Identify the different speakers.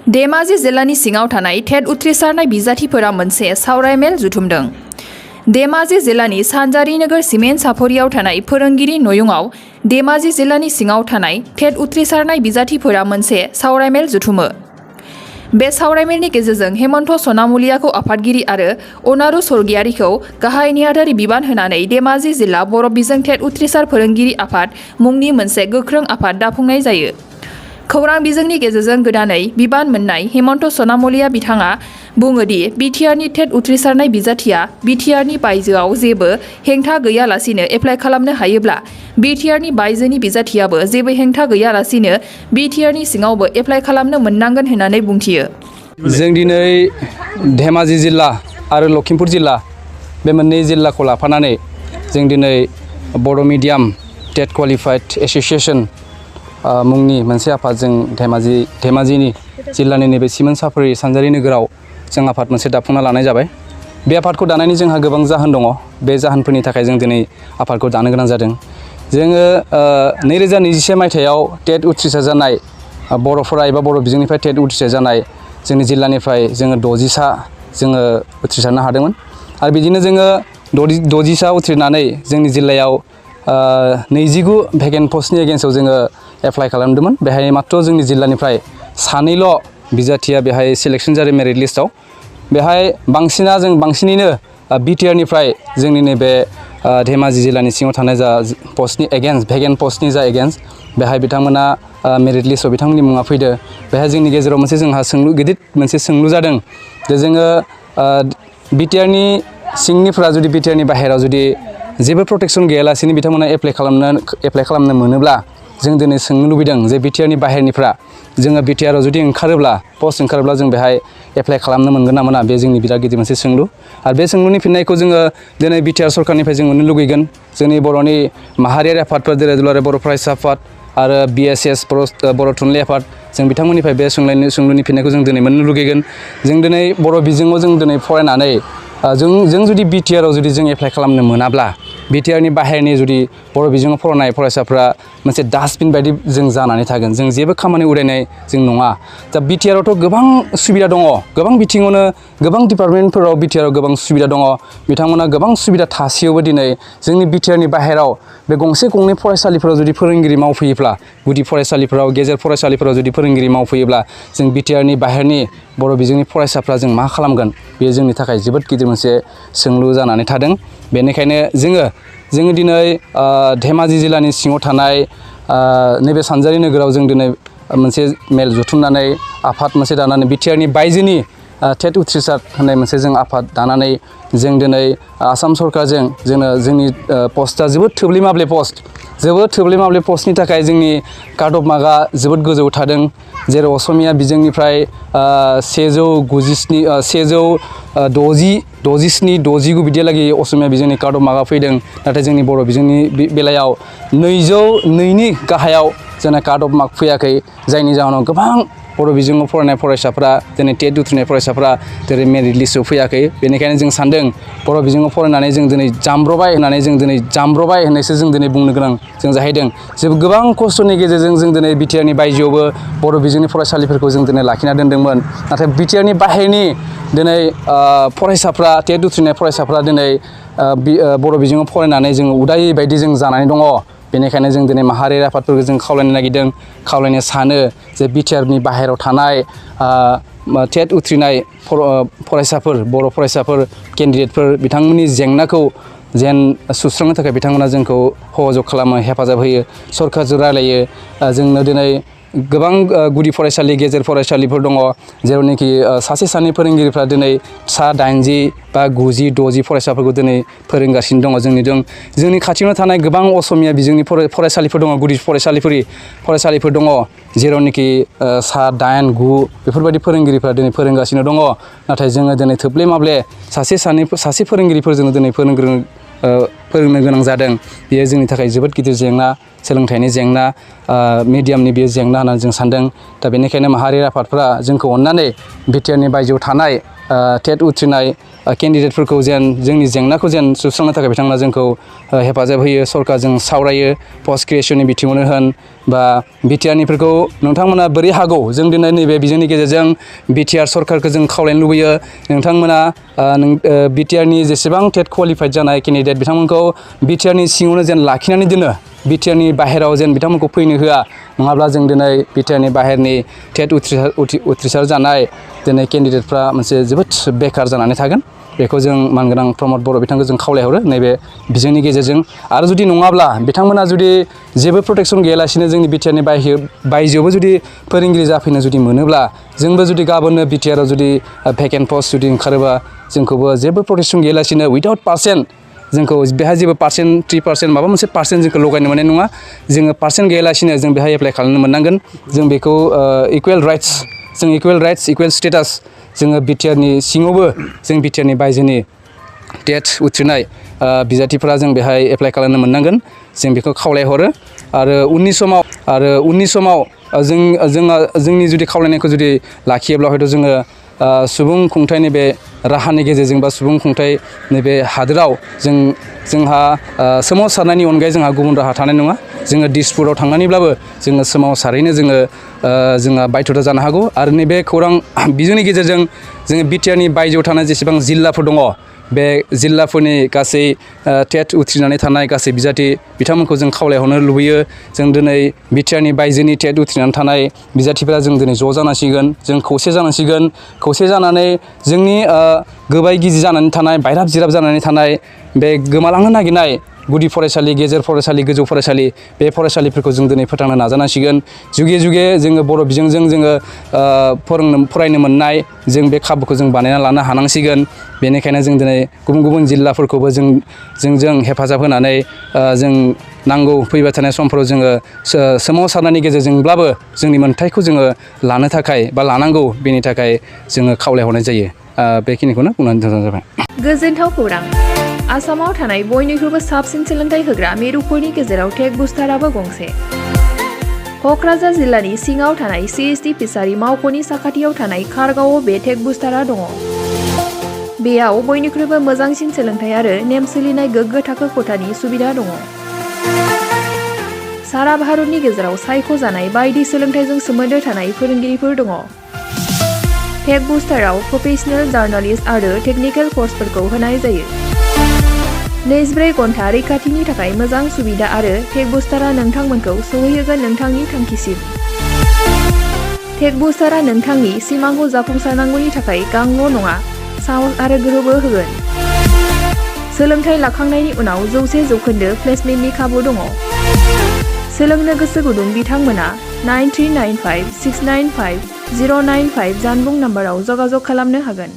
Speaker 1: धेमाजि जिल्लानि सिङाव थानाय टेट उथ्रिसारनाय बिजाथिफोरा मोनसे सावरायमेल जुथुमदों। धेमाजि जिल्लानि सानजारि नोगोर सिमेन्ट सापरियाव थानाय फोरोंगिरि नयुंआव धेमाजि जिल्लानि सिङाव थानाय टेट उथ्रिसारनाय बिजाथिफोरा मोनसे सावरायमेल जुथुमो। बे सावरायमेलनि गेजेरजों हेमन्त सनामुलियाखौ आफादगिरि आरो अनारु स्वर्गियारिखौ गाहाय नेहाथारि बिबान होनानै धेमाजि जिल्ला बर' बिजों टेट उथ्रिसार फोरोंगिरि आफाद मुंनि मोनसे गोख्रों आफाद दाफुंनाय जायो। खौरां बिजोंनि गेजेरजों गोदानै बिबान मोननाय हेमन्त सनामुलिया बिथाङा बुङोदि बिटिआरनि टेट उथ्रिसारनाय बिजाथिया बिटिआरनि बायजोआव जेबो हेंथा गैयालासिनो एप्लाइ खालामनो हायोब्ला बिटिआरनि बायजोनि बिजाथियाबो जेबो हेंथा गैयालासिनो बिटिआरनि सिङावबो एप्लाइ खालामनो मोननांगोन होननानै बुंथियो।
Speaker 2: जों दिनै धेमाजि जिल्ला आरो लखिमपुर जिल्ला बे मोननै जिल्लाखौ लाफानानै जों दिनै बर' मिडियाम टेट क्वालिफाइड एस'सिएशन मुंनि मोनसे आफाद जों धेमाजिनि जिल्लानि नैबे सिमेन्ट सापरि सानजारि नोगोराव जों आफाद मोनसे दाफुंना लानाय जाबाय। बे आफादखौ दानायनि जोंहा गोबां जाहोन दङ। बे जाहोनफोरनि थाखाय जों दिनै आफादखौ दानो गोनां जादों। जोङो 2021 मायथाइयाव टेट उथ्रिसार जानाय बर'फोरा एबा बर' बिजोंनिफ्राय टेट उथ्रिसार जानाय जोंनि जिल्लानिफ्राय जोङो 60सा जोङो उथ्रिसारनो हादोंमोन आरो बिदिनो जोङो 60सा उथ्रिनानै जोंनि जिल्लायाव 29 भेकेन्ट पस्टनि एगेन्स्टआव जोङो एप्लाइ खालामदोंमोन। बेहाय मात्र जोंनि जिल्लानिफ्राय सानैल' बिजाथिया बेहाय सिलेक्शन जादों मेरिट लिस्टआव। बेहाय बांसिनैनो बिटिआरनिफ्राय जोंनि नैबे धेमाजि जिल्लानि सिङाव थानाय जा पस्टनि एगेन्स्ट भेकेन्ट पस्टनि जा एगेन्स्ट बेहाय बिथांमोना मेरिट लिस्टआव बिथांमोननि मुङा फैदो। बेहाय जोंनि गेजेराव मोनसे जोंहा गिदिर मोनसे सोंलु जादों जे जोङो बिटिआरनि सिंनिफ्रा जुदि बिटिआरनि बाहेरायाव जुदि जेबो प्रटेक्शन गैयालासेनो बिथांमोना एप्लाइ खालामनो मोनोब्ला जों दिनै सोंनो लुबैदों जे बिटिआरनि बाहेरनिफ्रा जोङो बिटिआराव जुदि पस्ट ओंखारोब्ला जों बेहाय एप्लाइ खालामनो मोनगोन ना मोना, बे जोंनि बिराद गिदिर मोनसे सोंलु। आरो बे सोंलुनि फिननायखौ जोङो दिनै बिटिआर सरकारनिफ्राय जों मोननो लुगैगोन। जोंनि बर'नि माहारियारि आफादफोर जेरै दुलाराय बर' फरायसा आफाद आरो BSS बर' थुनलाइ आफाद जों बिथांमोननिफ्राय बे सोंलुनि फिननायखौ जों दिनै मोननो लुगैगोन। जों दिनै बर' बिजोङाव जों दिनै फरायनानै जों जुदि बिटिआराव जुदि जों एप्लाइ खालामनो मोनाब्ला बिटिआरनि बाहेरनि जुदि बर' बिजोङाव फरायनाय फरायसाफ्रा मोनसे डास्टबिन बायदि जों जानानै थागोन। जों जेबो खामानि उदायनाय जों नङा। दा बिटिआरावथ' गोबां सुबिदा दङ, गोबां बिथिङावनो गोबां डिपार्टमेन्टफोराव बिटिआराव गोबां सुबिदा दङ। बिथांमोना गोबां सुबिदा थासेयावबो दिनै जोंनि बिटिआरनि बाहेराव बे गंसे गंनै फरायसालिफोराव जुदि फोरोंगिरि मावफैयोब्ला, गुदि फरायसालिफोराव गेजेर फरायसालिफोराव जुदि फोरोंगिरि मावफैयोब्ला जों बिटिआरनि बाहेरनि बर' बिजोंनि फरायसाफ्रा जों मा खालामगोन? बेयो जोंनि थाखाय जोबोद गिदिर मोनसे सोंलु जानानै थादों। बेनिखायनो जोङो दिनै धेमाजि जिल्लानि सिङाव थानाय नैबे सानजारि नोगोराव जों दिनै मोनसे मेल जुथुमनानै आफाद मोनसे दानानै बिटिआरनि बायजोनि टेट उथ्रिसार होननाय मोनसे जों आफाद दानानै जों दिनै आसाम सरकारजों जोंनि पस्टआ जोबोद थोब्ले माब्ले पस्टनि थाखाय जोंनि काट अफ मार्कआ जोबोद गोजौ थादों। जेराव असमिया बिजोंनिफ्राय 167 बिदिहालागै असमिया बिजोंनि काट अफ मार्कआ फैदों। नाथाय जोंनि बर' बिजोंनि बेलायाव 202नि गाहायाव जोंना काट अफ मार्क फैयाखै, जायनि जाहोनाव गोबां बर' बिजोङाव फरायनाय फरायसाफ्रा दिनै टेट उथ्रिनाय फरायसाफ्रा दिनै मेरिट लिस्टआव फैयाखै। बेनिखायनो जों सानदों बर' बिजोङाव फरायनानै जों दिनै जाम्ब्रबाय होननायसो जों दिनै बुंनो गोनां जों जाहैदों। जेबो गोबां खस्थ'नि गेजेरजों जों दिनै बिटिआरनि बायजोआवबो बर' बिजोंनि फरायसालिफोरखौ जों दिनै लाखिना दोनदोंमोन। नाथाय बिटिआरनि बाहेरनि दिनै फरायसाफ्रा टेट उथ्रिनाय फरायसाफ्रा दिनै बर' बिजोङाव फरायनानै जों उदायै बायदि जों जानानै दङ। बेनिखायनो जों दिनै माहारियारि आफादफोरखौ जों खावलायनो सानो जे बिटिआरनि बाहेरायाव थानाय टेट उथ्रिनाय फरायसाफोर, बर' फरायसाफोर, केन्डिडेटफोर बिथांमोननि जेंनाखौ जेन सुस्रांनो थाखाय बिथांमोना जोंखौ सह'जग खालामो, हेफाजाब होयो, सरकारजों रायलायो। जोंनो दिनै गोबां गुदि फरायसालि, गेजेर फरायसालिफोर दङ, जेरावनोखि सासे सानै फोरोंगिरिफ्रा दिनै 80 बा 90, 60 फरायसाफोरखौ दिनै फोरोंगासिनो दङ। जोंनि खाथियावनो थानाय गोबां असमिया बिजोंनि फरायसालिफोर दङ, गुदि फरायसालिफोर दङ, जेरावनोखि 7, 8, 9 बेफोरबायदि फोरोंगिरिफ्रा दिनै फोरोंगासिनो दङ। नाथाय जोङो दिनै थोब्ले माब्ले सासे फोरोंगिरिफोरजों दिनै फोरोंनो गोनां जादों। बेयो जोंनि थाखाय जोबोद गिदिर जेंना, सोलोंथाइनि जेंना, मिडियामनि बेयो जेंना होननानै जों सानदों। दा बेनिखायनो माहारियारि आफादफ्रा जोंखौ अननानै बिटिआरनि बायजोआव थानाय टेट उथ्रिनाय केन्डिडेटफोरखौ जेन जोंनि जेंनाखौ जेन सुस्रांनो थाखाय बिथांमोना जोंखौ हेफाजाब होयो सरकारजों सावरायो पस्ट क्रिएसननि बिथिङावनो होन बा बिटिआरनिफोरखौ नोंथांमोना बोरै हागौ जों दिनै नैबे बिजोंनि गेजेरजों बिटिआर सरकारखौ जों खावलायनो लुबैयो नोंथांमोना बिटिआरनि जेसेबां टेट क्वालिफाइड जानाय केन्डिडेट बिथांमोनखौ बिटिआरनि सिङावनो जेन लाखिनानै दोनो बिटिआरनि बाहेराव जेन बिथांमोनखौ फैनो होआ नङाब्ला जों दिनै बिटिआरनि बाहेरनि टेट उथ्रिसार जानाय दिनै केन्डिडेटफ्रा मोनसे जोबोद बेखार जानानै थागोन बेखौ जों मानगोनां प्रमद बर' बिथांखौ जों खावलायहरो नैबे बिजोंनि गेजेरजों आरो जुदि नङाब्ला बिथांमोना जुदि जेबो प्रटेक्सन गैयालासिनो जोंनि बिटिआरनि बायजोआवबो जुदि फोरोंगिरि जाफैनो जुदि मोनोब्ला जोंबो जुदि गाबोननो बिटिआराव जुदि भेकेन्ट पस्ट जुदि ओंखारोबा जोंखौबो जेबो प्रटेक्सन गैयालासिनो उइदाउट पार्सेन्ट जोंखौ बेहाय जेबो पार्सेन्ट 3% माबा मोनसे पार्सेन्ट जोंखौ लगायनो मोननाय नङा जोङो पार्सेन्ट गैयालासिनो जों बेहाय एप्लाइ खालामनो मोननांगोन जों बेखौ इकुवेल राइट्स इकुवेल स्टेटास जोङो बिटिआरनि सिङावबो जों बिटिआरनि बायजोनि टेट उथ्रिनाय बिजाथिफोरा जों बेहाय एप्लाइ खालामनो मोननांगोन जों बेखौ खावलायहरो आरो उननि समाव जोंनि जुदि खावलायनायखौ जुदि लाखियोब्ला हयथ' जोङो सुबुं खुंथायनि बे राहानि गेजेरजों बा सुबुं खुंथाय नैबे हादोराव जोंहा सोमावसारनायनि अनगायै जोंहा गुबुन राहा थानाय नङा जोङो दिसपुराव थांनानैब्लाबो जोङो सोमावसारैनो जोंहा बायध'था जानो हागौ आरो नैबे खौरां बिजोंनि गेजेरजों जोङो बिटिआरनि बायजोआव थानाय जेसेबां जिल्लाफोर दङ बे जिल्लाफोरनि गासै टेट उथ्रिनानै थानाय गासै बिजाथि बिथांमोनखौ जों खावलायहरनो लुबैयो जों दिनै बिटिआरनि बायजोनि टेट उथ्रिनानै थानाय बिजाथिफोरा जों दिनै ज' जानांसिगोन जों खौसे जानांसिगोन खौसे जानानै जोंनि गोबाय गिजि जानानै थानाय बायराब जिराब जानानै थानाय बे गोमालांनो नागिरनाय गुदि फरायसालि गेजेर फरायसालि गोजौ फरायसालि बे फरायसालिफोरखौ जों दिनै फोथांनो नाजानांसिगोन जुगे जुगे जोङो बर' बिजोंजों जोङो फरायनो मोननाय जों बे खाबुखौ जों बानायना लानो हानांसिगोन बेनिखायनो जों दिनै गुबुन गुबुन जिल्लाफोरखौबो जों हेफाजाब होनानै जों नांगौ फैबाय थानाय समफोराव जोङो सोमावसारनायनि गेजेरजोंब्लाबो जोंनि मोन्थायखौ जोङो लानो थाखाय बा लानांगौ बेनि थाखाय जोङो खावलायहरनाय जायो बेखिनिखौनो बुंनानै दोननाय जाबाय
Speaker 1: गोजोनथाव खौरां आसामाव थानाय बयनिख्रुइबो साबसिन सोलोंथाइ होग्रा मिरुफोरनि गेजेराव टेक बुस्टाराबो गंसे क'क्राझार जिल्लानि सिङाव थानाय CST फिसारि मावख'नि साखाथियाव थानाय खारगावआव बे टेक बुस्टारा दङ बेयाव बयनिख्रुइबो मोजांसिन सोलोंथाइ आरो नेम सोलिनाय गोग्गो थाखो खथानि सुबिदा दङ सारा भारतनि गेजेराव सायख'जानाय बायदि सोलोंथाइजों सोमोन्दो थानाय फोरोंगिरिफोर दङ टेक बुस्टाराव प्रफेशनेल जार्नालिस्ट आरो टेकनिकेल कर्सफोरखौ होनाय जायो 24 घन्टा रैखाथिनि थाखाय मोजां सुबिदा आरो टेक बुस्टारा नोंथांमोनखौ सौहैहोगोन नोंथांनि थांखिसिम टेक बुस्टारा नोंथांनि सिमांखौ जाफुंसारनांगौनि थाखाय गांल' नङा साहस आरो गोहोबो होगोन सोलोंथाइ लाखांनायनि उनाव 100% प्लेसमेन्टनि खाबु दङ सोलोंनो गोसो गुदुं बिथांमोना 9395695095 जानबुं नाम्बाराव जगाजग खालामनो हागोन